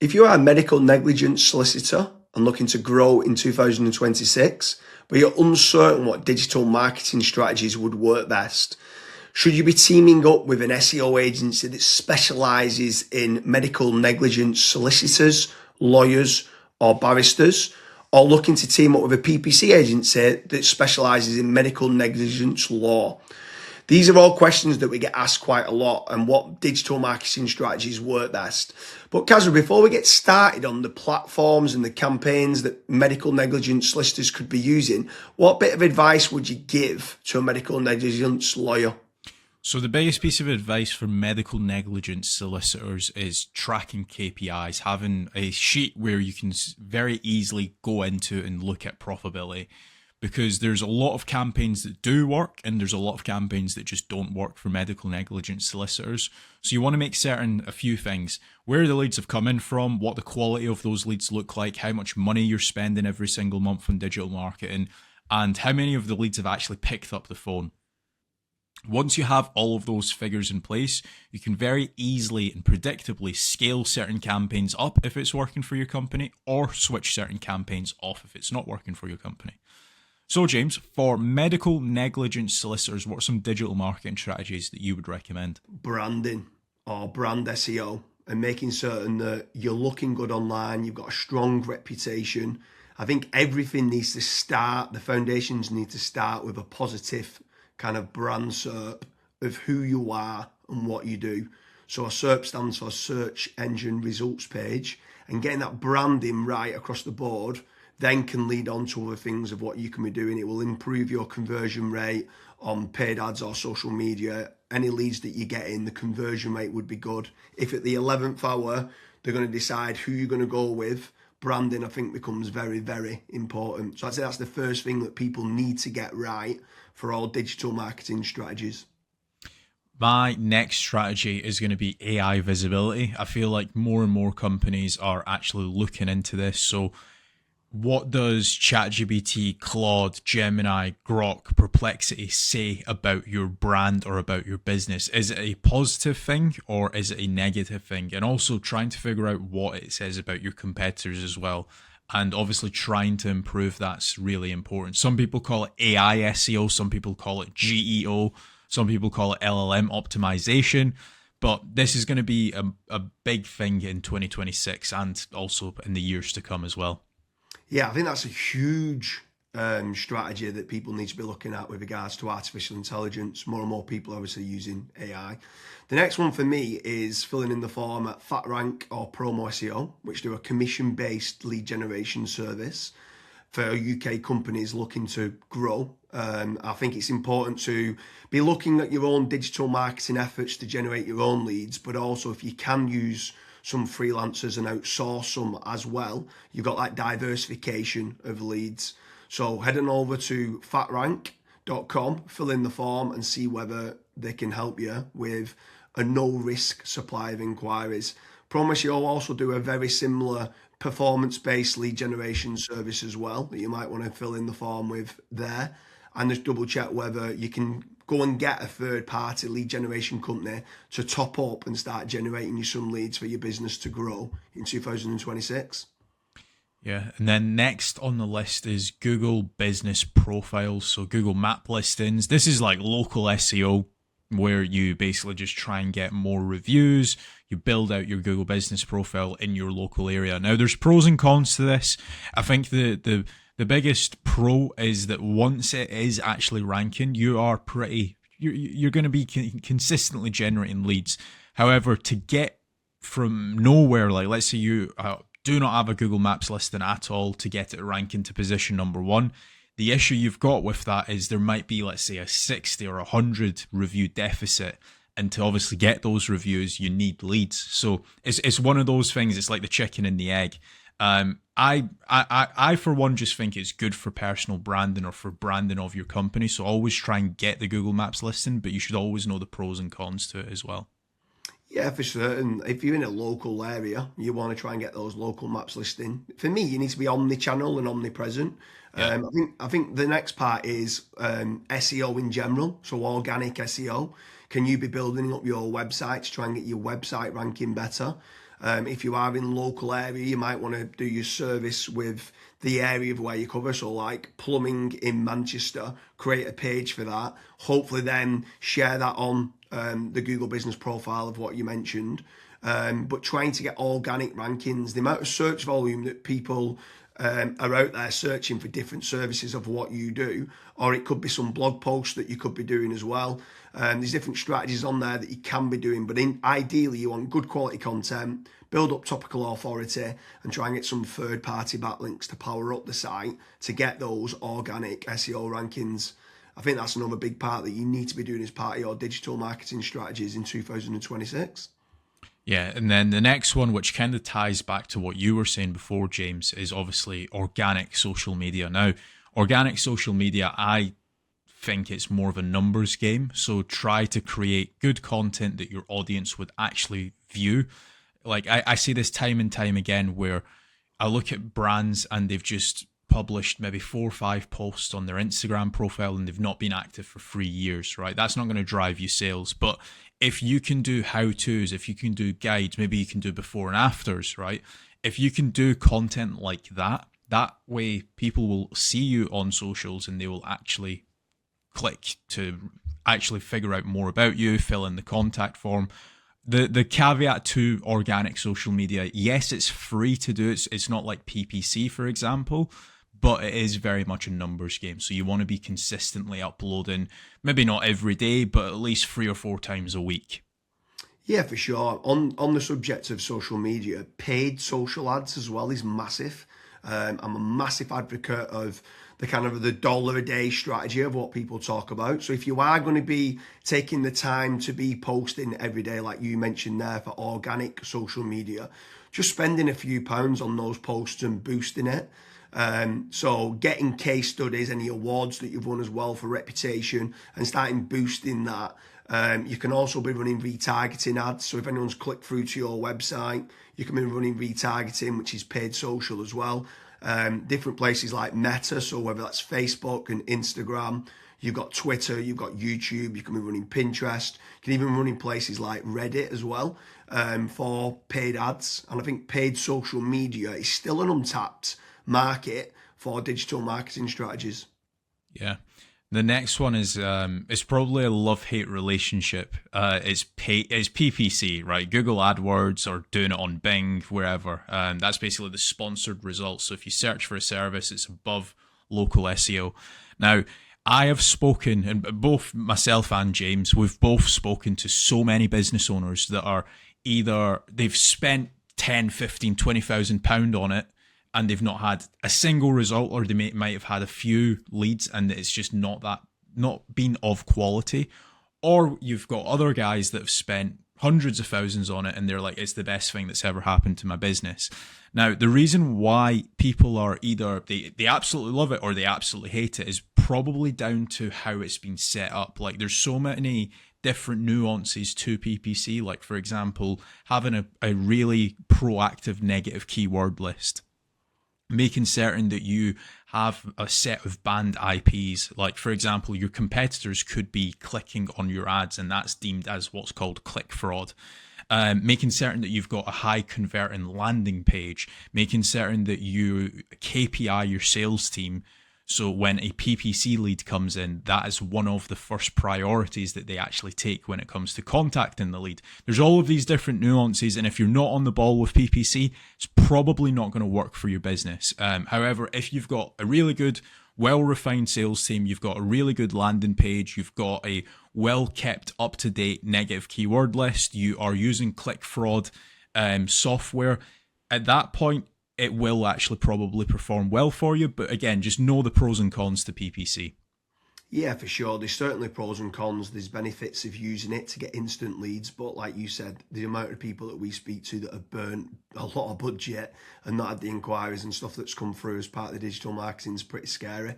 If you are a medical negligence solicitor and looking to grow in 2026, but you're uncertain what digital marketing strategies would work best, should you be teaming up with an SEO agency that specializes in medical negligence solicitors, lawyers, or barristers, or looking to team up with a PPC agency that specializes in medical negligence law? These are all questions that we get asked quite a lot, and what digital marketing strategies work best. But Kasra, before we get started on the platforms and the campaigns that medical negligence solicitors could be using, what bit of advice would you give to a medical negligence lawyer? So the biggest piece of advice for medical negligence solicitors is tracking KPIs, having a sheet where you can very easily go into and look at profitability. Because there's a lot of campaigns that do work and there's a lot of campaigns that just don't work for medical negligence solicitors. So you want to make certain a few things: where the leads have come in from, what the quality of those leads look like, how much money you're spending every single month on digital marketing, and how many of the leads have actually picked up the phone. Once you have all of those figures in place, you can very easily and predictably scale certain campaigns up if it's working for your company, or switch certain campaigns off if it's not working for your company. So James, for medical negligence solicitors, what are some digital marketing strategies that you would recommend? Branding or brand SEO, and making certain that you're looking good online, you've got a strong reputation. I think everything needs to start, the foundations need to start with a positive kind of brand SERP of who you are and what you do. So a SERP stands for search engine results page, and getting that branding right across the board then can lead on to other things of what you can be doing. It will improve your conversion rate on paid ads or social media. Any leads that you get in, the conversion rate would be good. If at the 11th hour, they're going to decide who you're going to go with, branding, I think, becomes very, very important. So I'd say that's the first thing that people need to get right for all digital marketing strategies. My next strategy is going to be AI visibility. I feel like more and more companies are actually looking into this. So what does ChatGPT, Claude, Gemini, Grok, Perplexity say about your brand or about your business? Is it a positive thing or is it a negative thing? And also trying to figure out what it says about your competitors as well. And obviously trying to improve that's really important. Some people call it AI SEO, some people call it GEO, some people call it LLM optimization. But this is going to be a big thing in 2026 and also in the years to come as well. Yeah, I think that's a huge strategy that people need to be looking at with regards to artificial intelligence. More and more people are obviously using AI. The next one for me is filling in the form at FatRank or Promo SEO, which do a commission-based lead generation service for UK companies looking to grow. I think it's important to be looking at your own digital marketing efforts to generate your own leads, but also if you can use some freelancers and outsource some as well, you've got that diversification of leads. So head on over to fatrank.com, fill in the form and see whether they can help you with a no risk supply of inquiries. Promise you'll also do a very similar performance-based lead generation service as well that you might want to fill in the form with there, and just double check whether you can go and get a third party lead generation company to top up and start generating you some leads for your business to grow in 2026. Yeah, and then next on the list is Google Business Profiles, so Google Map listings. This is like local SEO where you basically just try and get more reviews. You build out your Google Business Profile in your local area. Now, there's pros and cons to this. I think the biggest pro is that once it is actually ranking, you're going to be consistently generating leads. However, to get from nowhere, like let's say you do not have a Google Maps listing at all, to get it ranking to position number one, the issue you've got with that is there might be, let's say, a 60 or 100 review deficit. And to obviously get those reviews, you need leads. So it's one of those things. It's like the chicken and the egg. I for one just think it's good for personal branding or for branding of your company. So always try and get the Google Maps listing, but you should always know the pros and cons to it as well. Yeah, for certain. If you're in a local area, you want to try and get those local maps listing. For me, you need to be omni-channel and omnipresent. Yeah. I think the next part is SEO in general, so organic SEO. Can you be building up your website to try and get your website ranking better? If you are in local area, you might want to do your service with the area of where you cover. So like plumbing in Manchester, create a page for that. Hopefully then share that on the Google business profile of what you mentioned. But trying to get organic rankings, the amount of search volume that people are out there searching for different services of what you do, or it could be some blog posts that you could be doing as well. There's different strategies on there that you can be doing, but ideally you want good quality content, build up topical authority, and try and get some third-party backlinks to power up the site to get those organic SEO rankings. I think that's another big part that you need to be doing as part of your digital marketing strategies in 2026. Yeah, and then the next one, which kind of ties back to what you were saying before, James, is obviously organic social media. Now, organic social media, I think it's more of a numbers game. So try to create good content that your audience would actually view. Like I see this time and time again where I look at brands and they've just published maybe 4 or 5 posts on their Instagram profile and they've not been active for 3 years, right? That's not going to drive you sales. But if you can do how-tos, if you can do guides, maybe you can do before and afters, right? If you can do content like that, that way people will see you on socials and they will actually click to actually figure out more about you, fill in the contact form. The caveat to organic social media, yes, it's free to do. It's not like PPC, for example, but it is very much a numbers game. So you want to be consistently uploading, maybe not every day, but at least 3 or 4 times a week. Yeah, for sure. On the subject of social media, paid social ads as well is massive. I'm a massive advocate of the kind of the dollar a day strategy of what people talk about. So if you are going to be taking the time to be posting every day, like you mentioned there, for organic social media, just spending a few pounds on those posts and boosting it. So getting case studies, any awards that you've won as well for reputation, and starting boosting that. You can also be running retargeting ads. So if anyone's clicked through to your website, you can be running retargeting, which is paid social as well. Different places like Meta, so whether that's Facebook and Instagram, you've got Twitter, you've got YouTube, you can be running Pinterest, you can even run in places like Reddit as well for paid ads. And I think paid social media is still an untapped market for digital marketing strategies. Yeah. The next one is it's probably a love-hate relationship. It's PPC, right? Google AdWords or doing it on Bing, wherever. That's basically the sponsored results. So if you search for a service, it's above local SEO. Now, I have spoken, and both myself and James, we've both spoken to so many business owners that are either they've spent 10, 15, 20,000 pound on it, and they've not had a single result, or they might have had a few leads and it's just not been of quality. Or you've got other guys that have spent hundreds of thousands on it and they're like, it's the best thing that's ever happened to my business. Now, the reason why people are either they absolutely love it or they absolutely hate it is probably down to how it's been set up. Like there's so many different nuances to PPC. Like for example, having a really proactive negative keyword list, making certain that you have a set of banned IPs. Like, for example, your competitors could be clicking on your ads, and that's deemed as what's called click fraud. Making certain that you've got a high converting landing page, making certain that you KPI your sales team. So when a PPC lead comes in, that is one of the first priorities that they actually take when it comes to contacting the lead. There's all of these different nuances, and if you're not on the ball with PPC, it's probably not going to work for your business. However, if you've got a really good, well-refined sales team, you've got a really good landing page, you've got a well-kept, up-to-date negative keyword list, you are using click fraud software, at that point, it will actually probably perform well for you. But again, just know the pros and cons to PPC. Yeah, for sure. There's certainly pros and cons. There's benefits of using it to get instant leads. But like you said, the amount of people that we speak to that have burnt a lot of budget and not had the inquiries and stuff that's come through as part of the digital marketing is pretty scary.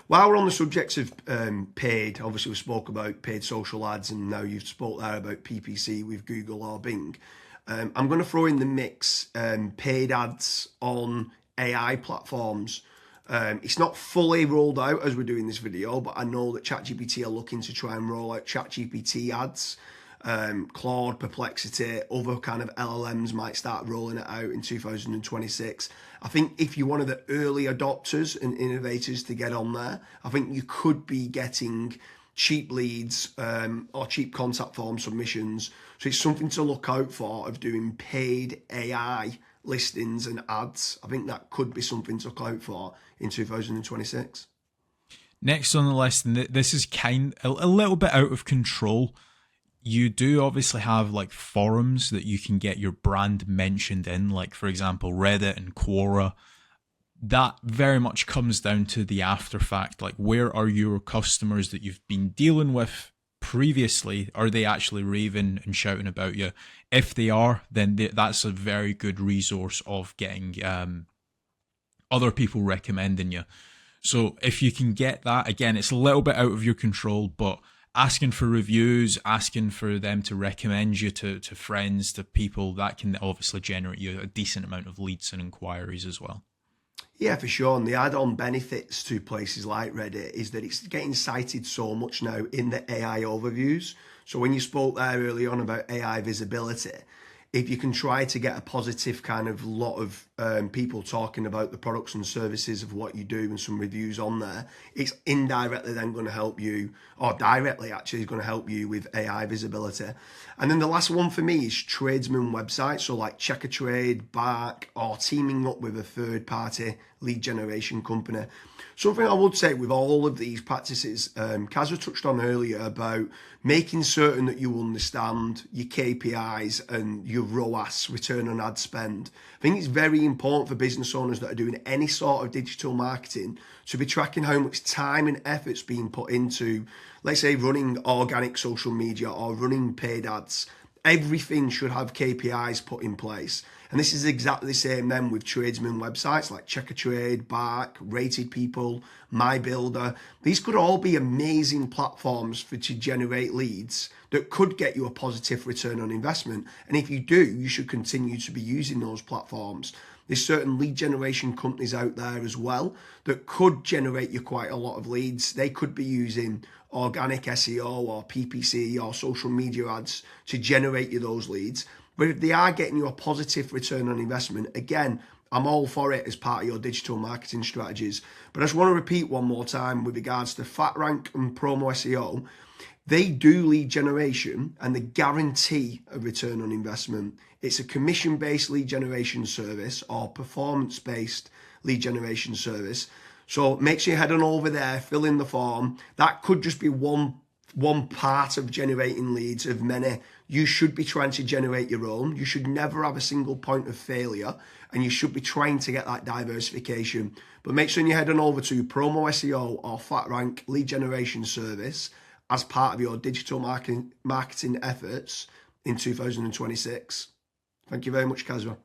While we're on the subject of paid, obviously we spoke about paid social ads, and now you've spoke there about PPC with Google or Bing. I'm going to throw in the mix paid ads on AI platforms. It's not fully rolled out as we're doing this video, but I know that ChatGPT are looking to try and roll out ChatGPT ads. Claude, Perplexity, other kind of LLMs might start rolling it out in 2026. I think if you're one of the early adopters and innovators to get on there, I think you could be getting cheap leads or cheap contact form submissions. So it's something to look out for of doing paid AI listings and ads. I think that could be something to look out for in 2026. Next on the list, and this is a little bit out of control. You do obviously have like forums that you can get your brand mentioned in, like for example Reddit and Quora. That very much comes down to the after fact, like where are your customers that you've been dealing with previously? Are they actually raving and shouting about you? If they are, then that's a very good resource of getting other people recommending you. So if you can get that, again, it's a little bit out of your control, but asking for reviews, asking for them to recommend you to friends, to people, that can obviously generate you a decent amount of leads and inquiries as well. Yeah, for sure. And the add-on benefits to places like Reddit is that it's getting cited so much now in the AI overviews. So when you spoke there early on about AI visibility, if you can try to get a positive kind of lot of people talking about the products and services of what you do and some reviews on there, it's indirectly then going to help you, or directly actually is going to help you with AI visibility. And then the last one for me is tradesman websites, so like Check a Trade, Bark, or teaming up with a third party lead generation company. Something I would say with all of these practices, Kasra touched on earlier about making certain that you understand your KPIs and your ROAS, return on ad spend. I think it's very important for business owners that are doing any sort of digital marketing to be tracking how much time and effort's being put into, let's say, running organic social media or running paid ads. Everything should have KPIs put in place. And this is exactly the same then with tradesman websites like Check a Trade, Bark, Rated People, My Builder. These could all be amazing platforms to generate leads that could get you a positive return on investment. And if you do, you should continue to be using those platforms. There's certain lead generation companies out there as well that could generate you quite a lot of leads. They could be using organic SEO or PPC or social media ads to generate you those leads. But if they are getting you a positive return on investment, again, I'm all for it as part of your digital marketing strategies. But I just want to repeat one more time with regards to FatRank and Promo SEO. They do lead generation and they guarantee a return on investment. It's a commission-based lead generation service or performance-based lead generation service. So make sure you head on over there, fill in the form. That could just be one part of generating leads of many. You should be trying to generate your own. You should never have a single point of failure, and you should be trying to get that diversification. But make sure you head on over to Promo SEO or FatRank lead generation service as part of your digital marketing efforts in 2026. Thank you very much, Kasra.